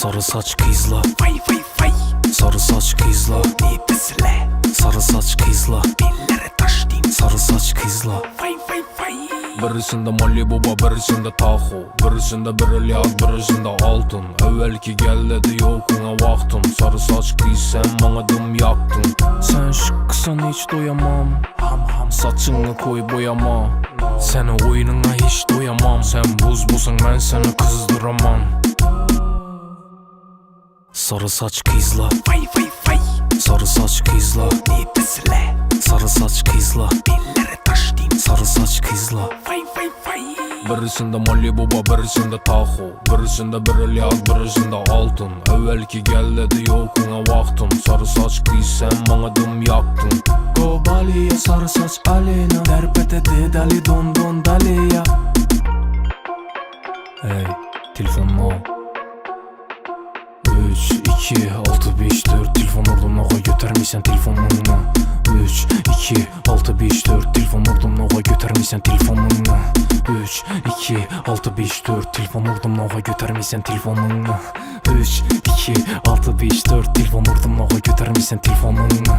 Sarı saç kızla, Vay vay vay, sarı saç kızla, nefesle sarı saç kızla, dillere taş din. sarı saç kızla. Vay vay vay. Birisinde Malibu, birisinde Tahoe, birisinde brilliant, birisinde altın. Evvelki gel dedi yokuna vaktim. Sarı saç kız sen bana dım yaktın. Sen şıkkısan hiç doyamam. Saçını koy boyama. Senin oyununa hiç doyamam. Sen buzbusun ben seni kızdıramam. Sarı saç kızla, Vay vay vay, sarı saç kızla, nefesle sarı saç kızla, dillere taş din. sarı saç kızla. Vay vay vay. Birisinde Malibu, birisinde Tahoe, birisinde brilliant, birisinde altın. Evvelki gel dedi yokuna vaktim. Sarı saç kız sen bana dım yaktın. Go Bali'ye sarı saç Aleyna, terpete de dali don don daliya. Hey, telefonum o. 3, 2, 6, 5, 4 telefon ordum noğa götürmeysen telefonunu. 3, 2, 6, 5, 4 telefon ordum noğa götürmeysen telefonunu. 3, 2, 6, 5, 4 telefon ordum noğa götürmeysen telefonunu. 3, 2, 6, 5, 4 telefon ordum noğa götürmeysen telefonunu.